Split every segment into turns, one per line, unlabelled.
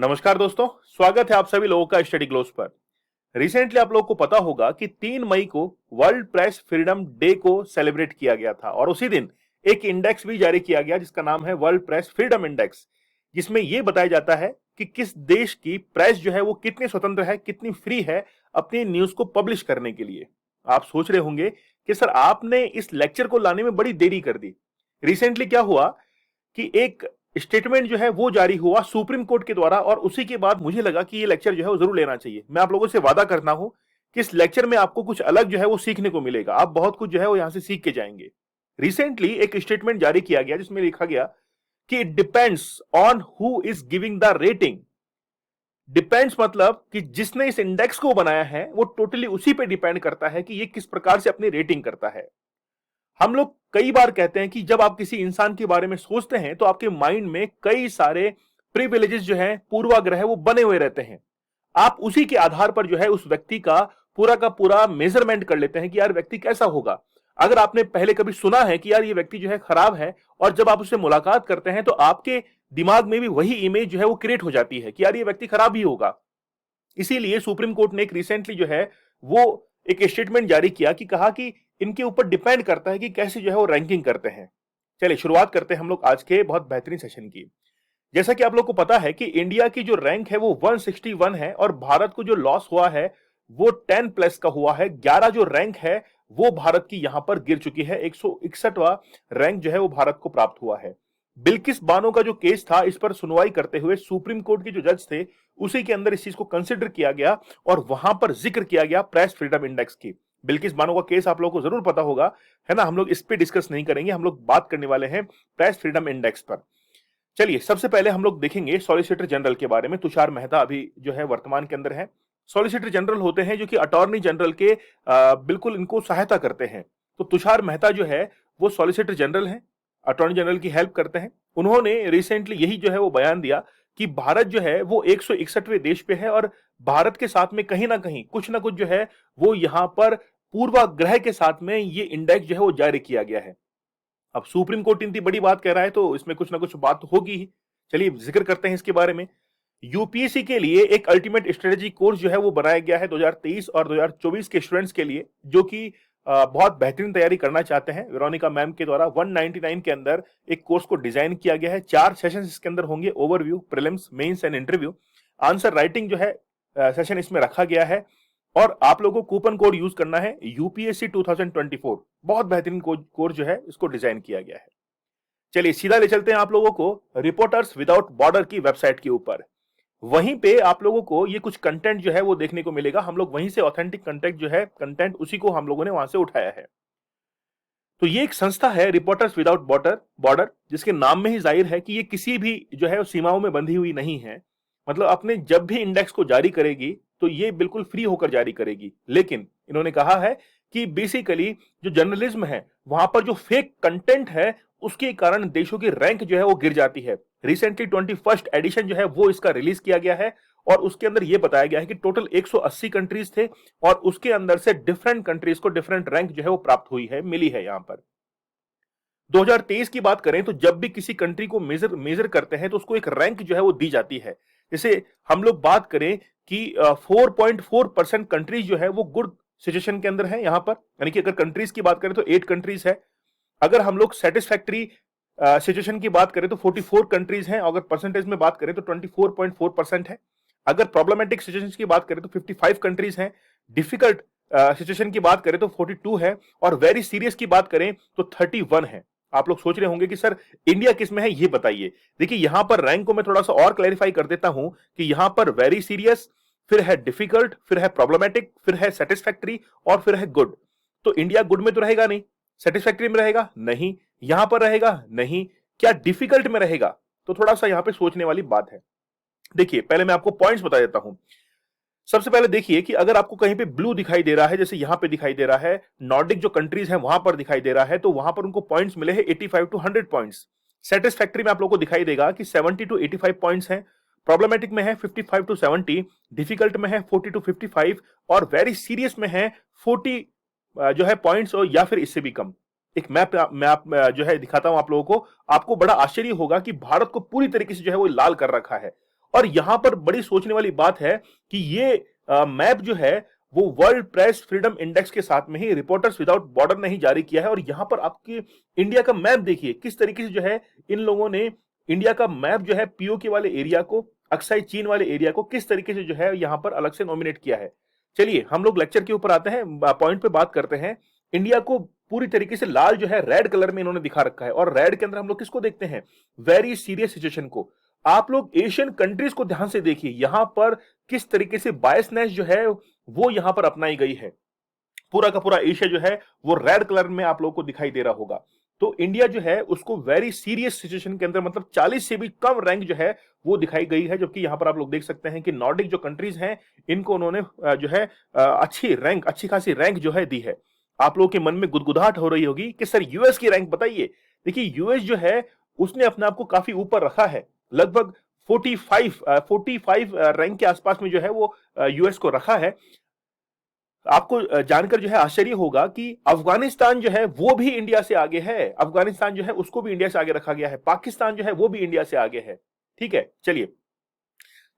नमस्कार दोस्तों, स्वागत है आप सभी लोगों का स्टडी ग्लोस पर। रिसेंटली आप लोगों को पता होगा कि 3 मई को वर्ल्ड प्रेस फ्रीडम डे को सेलिब्रेट किया गया था और उसी दिन एक इंडेक्स भी जारी किया गया जिसका नाम है वर्ल्ड प्रेस फ्रीडम इंडेक्स, जिसमें यह बताया जाता है कि किस देश की प्रेस जो है वो कितनी स्वतंत्र है, कितनी फ्री है अपनी न्यूज को पब्लिश करने के लिए। आप सोच रहे होंगे कि सर आपने इस लेक्चर को लाने में बड़ी देरी कर दी। रिसेंटली क्या हुआ कि एक स्टेटमेंट जो है वो जारी हुआ सुप्रीम कोर्ट के द्वारा और उसी के बाद मुझे लगा कि ये लेक्चर जो है वो जरूर लेना चाहिए। मैं आप लोगों से वादा करता हूं कि इस लेक्चर में आपको कुछ अलग जो है वो सीखने को मिलेगा, आप बहुत कुछ जो है वो यहां से सीख के जाएंगे। रिसेंटली एक स्टेटमेंट जारी किया गया जिसमें लिखा गया कि it depends on who is giving the rating. Depends मतलब कि जिसने इस इंडेक्स को बनाया है वो टोटली उसी पे डिपेंड करता है कि ये किस प्रकार से अपनी रेटिंग करता है। हम लोग कई बार कहते हैं कि जब आप किसी इंसान के बारे में सोचते हैं तो आपके माइंड में कई सारे प्रिविलेजेस जो है, पूर्वाग्रह वो बने हुए रहते हैं। आप उसी के आधार पर जो है उस व्यक्ति का पूरा मेजरमेंट कर लेते हैं कि यार व्यक्ति कैसा होगा। अगर आपने पहले कभी सुना है कि यार ये व्यक्ति जो है खराब है और जब आप उससे मुलाकात करते हैं तो आपके दिमाग में भी वही इमेज जो है वो क्रिएट हो जाती है कि यार ये व्यक्ति खराब ही होगा। इसीलिए सुप्रीम कोर्ट ने एक रिसेंटली जो है वो एक स्टेटमेंट जारी किया कि कहा कि इनके ऊपर डिपेंड करता है कि कैसे जो है वो रैंकिंग करते हैं। चलिए शुरुआत करते हैं हम लोग आज के बहुत बेहतरीन सेशन की। जैसा कि आप लोग को पता है कि इंडिया की जो रैंक है वो 161 है और भारत को जो लॉस हुआ है वो 10 प्लस का हुआ है। 11 जो रैंक है वो भारत की यहां पर गिर चुकी है। 161वां रैंक जो है वो भारत को प्राप्त हुआ है। बिल्किस बानो का जो केस था इस पर सुनवाई करते हुए सुप्रीम कोर्ट के जो जज थे उसी के अंदर इस चीज को कंसिडर किया गया और वहां पर जिक्र किया गया प्रेस फ्रीडम इंडेक्स की। बिल्किस बानो का केस आप लोगों को जरूर पता होगा, है ना। हम लोग इस पे डिस्कस नहीं करेंगे, हम लोग बात करने वाले हैं प्रेस फ्रीडम इंडेक्स पर। चलिए सबसे पहले हम लोग देखेंगे सॉलिसिटर जनरल के बारे में। तुषार मेहता अभी जो है वर्तमान के अंदर है। सॉलिसिटर जनरल होते हैं जो कि अटॉर्नी जनरल के बिल्कुल इनको सहायता करते हैं। तो तुषार मेहता जो है वो सॉलिसिटर जनरल है, अटॉर्नी जनरल की हेल्प करते हैं। उन्होंने रिसेंटली यही जो है वो बयान दिया कि भारत जो है वो 161वें देश पे है और भारत के साथ में कहीं ना कहीं कुछ ना कुछ जो है वो यहां पर पूर्वाग्रह के साथ में ये इंडेक्स जो है वो जारी किया गया है। अब सुप्रीम कोर्ट इतनी बड़ी बात कह रहा है तो इसमें कुछ ना कुछ बात होगी ही। चलिए जिक्र करते हैं इसके बारे में। यूपीएससी के लिए एक अल्टीमेट स्ट्रेटेजी कोर्स जो है वो बनाया गया है 2023 और 2024 के स्टूडेंट्स के लिए जो कि बहुत बेहतरीन तैयारी करना चाहते हैं। वेरोनिका मैम के द्वारा 199 के अंदर एक कोर्स को डिजाइन किया गया है। 4 सेशंस इसके अंदर होंगे, overview, prelims, mains and interview. Answer writing जो है सेशन इसमें रखा गया है और आप लोगों को कूपन कोड यूज करना है यूपीएससी 2024। बहुत बेहतरीन कोर्स जो है इसको डिजाइन किया गया है। चलिए सीधा ले चलते हैं आप लोगों को रिपोर्टर्स विदाउट बॉर्डर की वेबसाइट के ऊपर। वहीं पे आप लोगों को ये कुछ कंटेंट जो है वो देखने को मिलेगा। हम लोग वहीं से ऑथेंटिक कंटेंट जो है कंटेंट उसी को हम लोगों ने वहां से उठाया है। तो ये एक संस्था है रिपोर्टर्स विदाउट बॉर्डर, जिसके नाम में ही जाहिर है कि ये किसी भी जो है सीमाओं में बंधी हुई नहीं है। मतलब अपने जब भी इंडेक्स को जारी करेगी तो ये बिल्कुल फ्री होकर जारी करेगी। लेकिन इन्होंने कहा है कि बेसिकली जो जर्नलिज्म है वहां पर जो फेक कंटेंट है उसके कारण देशों की रैंक जो है वो गिर जाती है। रिसेंटली 21st एडिशन जो है वो इसका रिलीज किया गया है और उसके अंदर यह बताया गया है कि टोटल 180 कंट्रीज थे और उसके अंदर से डिफरेंट कंट्रीज को डिफरेंट रैंक जो है वो प्राप्त हुई है, मिली है। यहां पर 2023 की बात करें तो जब भी किसी कंट्री को मेजर करते हैं तो उसको एक रैंक जो है वो दी जाती है। जैसे हम लोग बात करें कि 4.4% कंट्रीज जो है वो गुड सिचुएशन के अंदर है यहां पर, यानी कि अगर कंट्रीज की बात करें तो 8 कंट्रीज है। अगर हम लोग सेटिस्फैक्ट्री सिचुएशन की बात करें तो 44 कंट्रीज हैं। अगर परसेंटेज में बात करें तो 24.4% है। अगर प्रॉब्लमेटिक सिचुएशन की बात करें तो 55 कंट्रीज हैं। डिफिकल्ट सिचुएशन की बात करें तो 42 है और वेरी सीरियस की बात करें तो 31 है। आप लोग सोच रहे होंगे कि सर इंडिया किस में है, ये बताइए। देखिए यहां पर रैंक को मैं थोड़ा सा और क्लैरिफाई कर देता हूं कि यहां पर वेरी सीरियस, फिर है डिफिकल्ट, फिर है प्रॉब्लमेटिक, फिर है सेटिस्फैक्ट्री और फिर है गुड। तो इंडिया गुड में तो रहेगा नहीं, सेटिस्फैक्ट्री में रहेगा नहीं, यहां पर रहेगा नहीं, क्या डिफिकल्ट में रहेगा? तो थोड़ा सा यहां पे सोचने वाली बात है। देखिए पहले मैं आपको पॉइंट्स बता देता हूं। सबसे पहले देखिए कि अगर आपको कहीं पे ब्लू दिखाई दे रहा है, जैसे यहां पे दिखाई दे रहा है, नॉर्डिक जो कंट्रीज हैं वहां पर दिखाई दे रहा है, तो वहां पर उनको पॉइंट्स मिले हैं 85 टू 100 पॉइंट्स। सेटिस्फैक्ट्री में आप लोगों को दिखाई देगा कि 70 टू 85 पॉइंट्स हैं। प्रॉब्लमेटिक में है 55 टू 70, डिफिकल्ट में है 40 टू 55 और वेरी सीरियस में है 40 जो है पॉइंट्स और या फिर इससे भी कम। एक मैप मैं आप जो है दिखाता हूं आप लोगों को। आपको बड़ा आश्चर्य होगा कि भारत को पूरी तरीके से जो है वो लाल कर रखा है और यहां पर बड़ी सोचने वाली बात है कि ये मैप जो है वो वर्ल्ड प्रेस फ्रीडम इंडेक्स के साथ में ही रिपोर्टर्स विदाउट बॉर्डर ने ही जारी किया है। और यहां पर आपकी इंडिया का मैप देखिए किस तरीके से जो है इन लोगों ने इंडिया का मैप जो है पीओके वाले एरिया को, अक्साई चीन वाले एरिया को किस तरीके से जो है यहां पर अलग से नॉमिनेट किया है। चलिए हम लोग लेक्चर के ऊपर आते हैं, पॉइंट पे बात करते हैं। इंडिया को पूरी तरीके से लाल जो है रेड कलर में इन्होंने दिखा रखा है, और रेड के अंदर हम लोग किसको देखते हैं, वेरी सीरियस सिचुएशन को। आप लोग एशियन कंट्रीज को ध्यान से देखिए, यहां पर किस तरीके से बायसनेस जो है वो यहां पर अपनाई गई है। पूरा का पूरा एशिया जो है वो रेड कलर में आप लोगों को दिखाई दे रहा होगा। तो इंडिया जो है उसको वेरी सीरियस सिचुएशन के अंदर, मतलब 40 से भी कम रैंक जो है वो दिखाई गई है। जबकि यहां पर आप लोग देख सकते हैं कि नॉर्डिक जो कंट्रीज हैं इनको उन्होंने जो है अच्छी खासी रैंक जो है दी है। आप लोगों के मन में गुदगुदाहट हो रही होगी कि सर यूएस की रैंक बताइए। देखिए यूएस जो है उसने अपने आप को काफी ऊपर रखा है, लगभग 45 रैंक के आसपास में जो है वो यूएस को रखा है। आपको जानकर जो है आश्चर्य होगा कि अफगानिस्तान जो है वो भी इंडिया से आगे है। अफगानिस्तान जो है उसको भी इंडिया से आगे रखा गया है। पाकिस्तान जो है वो भी इंडिया से आगे है। ठीक है, चलिए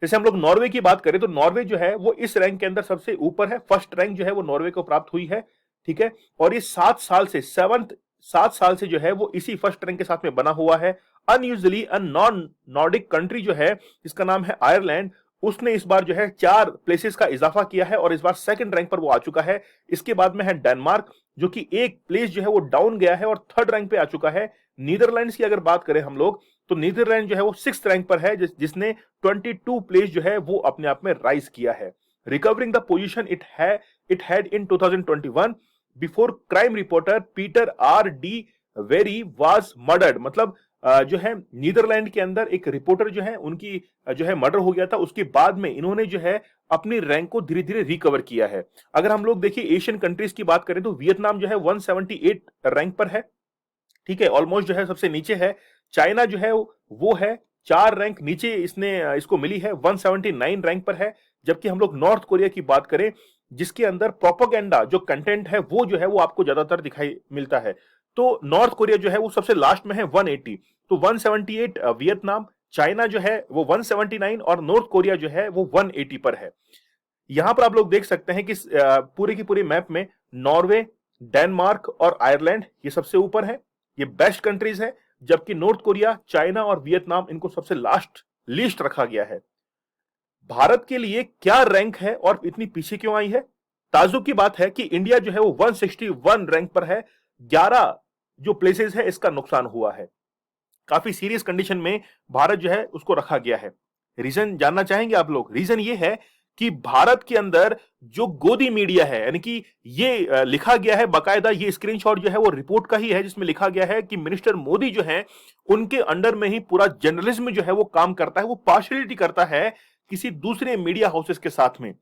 जैसे हम लोग नॉर्वे की बात करें तो नॉर्वे जो है वो इस रैंक के अंदर सबसे ऊपर है। फर्स्ट रैंक जो है वो नॉर्वे को प्राप्त हुई है। ठीक है, और ये 7 साल से जो है वो इसी फर्स्ट रैंक के साथ में बना हुआ है। अनयूजली नॉन नॉर्डिक कंट्री जो है जिसका नाम है आयरलैंड, उसने इस बार जो है 4 प्लेसेस का इजाफा किया है और इस बार सेकंड रैंक पर वो आ चुका है। इसके बाद में है डेनमार्क जो कि एक प्लेस जो है वो डाउन गया है और थर्ड रैंक पे आ चुका है। नीदरलैंड्स की अगर बात करें हम लोग तो नीदरलैंड जो है वो 6th रैंक पर है, जिसने 22 प्लेस जो है वो अपने आप में राइज किया है। Recovering the position it had in 2021 before crime reporter Peter R D very was murdered. मतलब जो है नीदरलैंड के अंदर एक रिपोर्टर जो है उनकी जो है मर्डर हो गया था, उसके बाद में इन्होंने जो है अपनी रैंक को धीरे धीरे रिकवर किया है। अगर हम लोग देखिए एशियन कंट्रीज की बात करें तो वियतनाम जो है 178 रैंक पर है। ठीक है, ऑलमोस्ट जो है सबसे नीचे है। चाइना जो है वो है 4 रैंक नीचे, इसको मिली है, 179 रैंक पर है। जबकि हम लोग नॉर्थ कोरिया की बात करें जिसके अंदर प्रोपेगेंडा जो कंटेंट है वो जो है वो आपको ज्यादातर दिखाई मिलता है, तो नॉर्थ कोरिया जो है वो सबसे लास्ट में है 180। तो 178 वियतनाम, चाइना जो है वो 179 और नॉर्थ कोरिया जो है वो 180 पर है। यहां पर आप लोग देख सकते हैं कि पूरे की पूरी मैप में नॉर्वे, डेनमार्क और आयरलैंड ये सबसे ऊपर है, ये बेस्ट कंट्रीज है। जबकि नॉर्थ कोरिया, चाइना और वियतनाम इनको सबसे लास्ट लिस्ट रखा गया है। भारत के लिए क्या रैंक है और इतनी पीछे क्यों आई है? ताज्जुब की बात है कि इंडिया जो है वो 161 रैंक पर है। 11 जो प्लेसेस है इसका नुकसान हुआ है। काफी सीरियस कंडीशन में भारत जो है उसको रखा गया है। रीजन जानना चाहेंगे आप लोग? रीजन ये है कि भारत के अंदर जो गोदी मीडिया है, यानी कि ये लिखा गया है बाकायदा, ये स्क्रीनशॉट जो है वो रिपोर्ट का ही है जिसमें लिखा गया है कि मिनिस्टर मोदी जो है उनके अंडर में ही पूरा जर्नलिज्म जो है वो काम करता है। वो पार्शियलिटी करता है किसी दूसरे मीडिया हाउसेस के साथ में।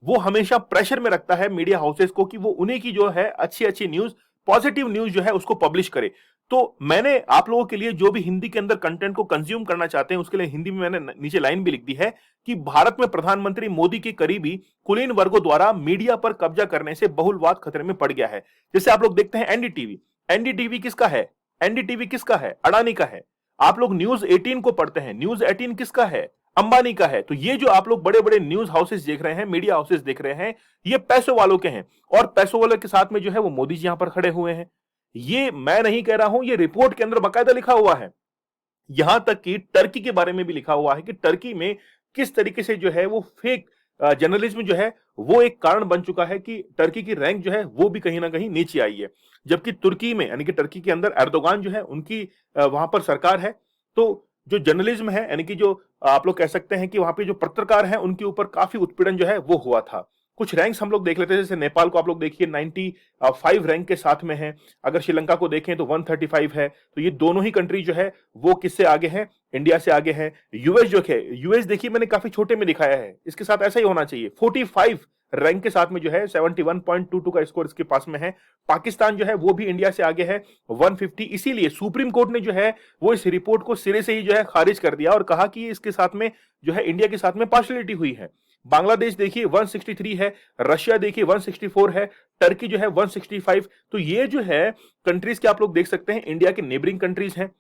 वो हमेशा प्रेशर में रखता है मीडिया हाउसेस को कि वो उन्हीं की जो है अच्छी अच्छी न्यूज, पॉजिटिव न्यूज जो है उसको पब्लिश करे। तो मैंने आप लोगों के लिए जो भी हिंदी के अंदर कंटेंट को कंज्यूम करना चाहते हैं उसके लिए हिंदी में मैंने नीचे लाइन भी लिख दी है कि भारत में प्रधानमंत्री मोदी के करीबी कुलीन वर्गों द्वारा मीडिया पर कब्जा करने से बहुलवाद खतरे में पड़ गया है। जैसे आप लोग देखते हैं एनडीटीवी। एनडीटीवी किसका है? एनडीटीवी किसका है? अडानी का है। आप लोग न्यूज 18 को पढ़ते हैं, न्यूज 18 किसका है? अंबानी का है। तो ये जो आप लोग बड़े बड़े न्यूज हाउसेस देख रहे हैं, मीडिया हाउसेस देख रहे हैं, ये पैसों वालों के हैं और पैसों वालों के साथ में जो है वो मोदी जी यहां पर खड़े हुए हैं। ये मैं नहीं कह रहा हूं, ये रिपोर्ट के अंदर बाकायदा लिखा हुआ है। यहां तक कि टर्की के बारे में भी लिखा हुआ है कि टर्की में किस तरीके से जो है वो फेक जर्नलिज्म जो है वो एक कारण बन चुका है कि टर्की की रैंक जो है वो भी कहीं ना कहीं नीचे आई है। जबकि तुर्की में, यानी कि टर्की के अंदर एर्दोगान जो है उनकी वहां पर सरकार है, तो जो जर्नलिज्म है, यानी कि जो आप लोग कह सकते हैं कि वहां पे जो पत्रकार हैं उनके ऊपर काफी उत्पीड़न जो है वो हुआ था। कुछ रैंक्स हम लोग देख लेते हैं, जैसे नेपाल को आप लोग देखिए 95 रैंक के साथ में है। अगर श्रीलंका को देखें तो 135 है। तो ये दोनों ही कंट्री जो है वो किससे आगे है? इंडिया से आगे है। यूएस जो है, यूएस देखिए मैंने काफी छोटे में दिखाया है, इसके साथ ऐसा ही होना चाहिए। 45 रैंक के साथ में जो है 71.22 का स्कोर इसके पास में है। पाकिस्तान जो है वो भी इंडिया से आगे है 150। इसीलिए सुप्रीम कोर्ट ने जो है वो इस रिपोर्ट को सिरे से ही जो है खारिज कर दिया और कहा कि इसके साथ में जो है इंडिया के साथ में पार्शियलिटी हुई है। बांग्लादेश देखिए 163 है, रशिया देखिए 164 है, टर्की जो है 165। तो ये जो है कंट्रीज के आप लोग देख सकते हैं इंडिया के नेबरिंग कंट्रीज हैं।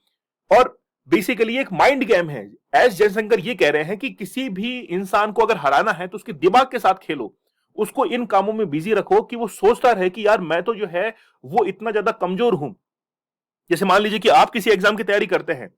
और बेसिकली एक माइंड गेम है। एस जयशंकर ये कह रहे हैं कि किसी भी इंसान को अगर हराना है तो उसके दिमाग के साथ खेलो, उसको इन कामों में बिजी रखो कि वो सोचता रहे कि यार मैं तो जो है वो इतना ज्यादा कमजोर हूं। जैसे मान लीजिए कि आप किसी एग्जाम की तैयारी करते हैं,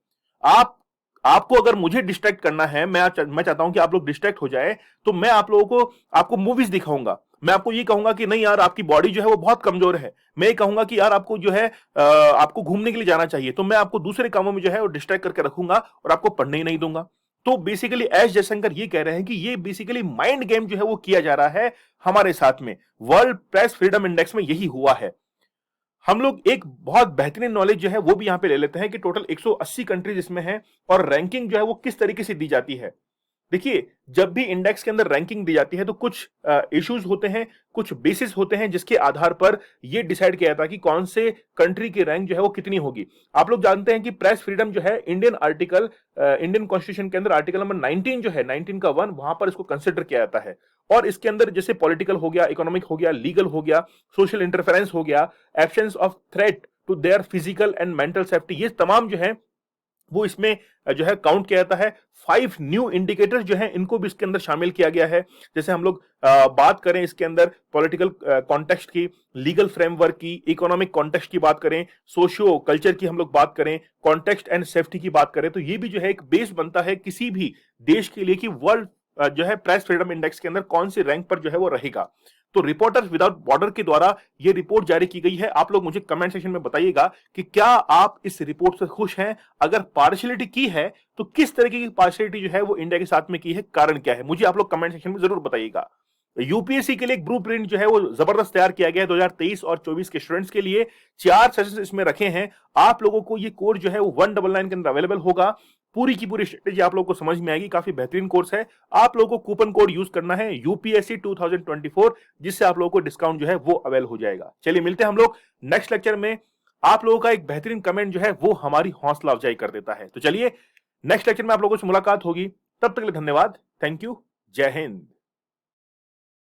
आप आपको अगर मुझे डिस्ट्रैक्ट करना है, मैं चाहता हूं कि आप लोग डिस्ट्रैक्ट हो जाए, तो मैं आप लोगों को आपको मूवीज दिखाऊंगा। मैं आपको ये कहूंगा कि नहीं यार आपकी बॉडी जो है वो बहुत कमजोर है। मैं ये कहूंगा कि यार आपको जो है आपको घूमने के लिए जाना चाहिए, तो मैं आपको दूसरे कामों में जो है वो डिस्ट्रैक्ट करके रखूंगा और आपको पढ़ने ही नहीं दूंगा। तो बेसिकली एस जयशंकर ये कह रहे हैं कि ये बेसिकली माइंड गेम जो है वो किया जा रहा है हमारे साथ में। वर्ल्ड प्रेस फ्रीडम इंडेक्स में यही हुआ है। हम लोग एक बहुत बेहतरीन नॉलेज जो है वो भी यहां पे ले लेते हैं कि टोटल 180 कंट्रीज इसमें हैं और रैंकिंग जो है वो किस तरीके से दी जाती है। देखिए, जब भी इंडेक्स के अंदर रैंकिंग दी जाती है तो कुछ इश्यूज होते हैं, कुछ बेसिस होते हैं जिसके आधार पर यह डिसाइड किया जाता है कि कौन से कंट्री की रैंक जो है वो कितनी होगी। आप लोग जानते हैं कि प्रेस फ्रीडम जो है इंडियन कॉन्स्टिट्यूशन के अंदर आर्टिकल नंबर 19 जो है 19 का 1 वहां पर इसको कंसिडर किया जाता है। और इसके अंदर जैसे पॉलिटिकल हो गया, इकोनॉमिक हो गया, लीगल हो गया, सोशल इंटरफेरेंस हो गया, absence of threat to their physical and mental safety, ये तमाम जो है वो इसमें जो है काउंट किया जाता है। 5 न्यू इंडिकेटर्स जो है इनको भी इसके अंदर शामिल किया गया है। जैसे हम लोग बात करें इसके अंदर पॉलिटिकल कॉन्टेक्स्ट की, लीगल फ्रेमवर्क की, इकोनॉमिक कॉन्टेक्स्ट की बात करें, सोशियो कल्चर की हम लोग बात करें, कॉन्टेक्स्ट एंड सेफ्टी की बात करें, तो ये भी जो है एक बेस बनता है किसी भी देश के लिए कि वर्ल्ड जो है प्रेस फ्रीडम इंडेक्स के अंदर कौन सी रैंक पर जो है वो रहेगा। तो रिपोर्टर्स विदाउट बॉर्डर के द्वारा ये रिपोर्ट जारी की गई है। आप लोग मुझे कमेंट सेक्शन में बताइएगा कि क्या आप इस रिपोर्ट से खुश हैं। अगर पार्शियलिटी की है तो किस तरीके की पार्शियलिटी जो है वो इंडिया के साथ में की है, कारण क्या है, मुझे आप लोग कमेंट सेक्शन में जरूर बताइएगा। यूपीएससी के लिए एक ब्लूप्रिंट जो है वो जबरदस्त तैयार किया गया है 2023 और 24 के स्टूडेंट्स के लिए। 4 सेशंस इसमें रखे हैं। आप लोगों को ये कोर्स जो है वो 199 के अंदर अवेलेबल होगा। पूरी की पूरी स्ट्रेटेजी आप लोगों को समझ में आएगी। काफी बेहतरीन कोर्स है। आप लोगों को कूपन कोड यूज करना है यूपीएससी 2024, जिससे आप लोगों को डिस्काउंट जो है वो अवेल हो जाएगा। चलिए मिलते हैं हम लोग नेक्स्ट लेक्चर में। आप लोगों का एक बेहतरीन कमेंट जो है वो हमारी हौसला अफजाई कर देता है। तो चलिए नेक्स्ट लेक्चर में आप लोगों से मुलाकात होगी। तब तक के लिए धन्यवाद। Thank you. जय हिंद।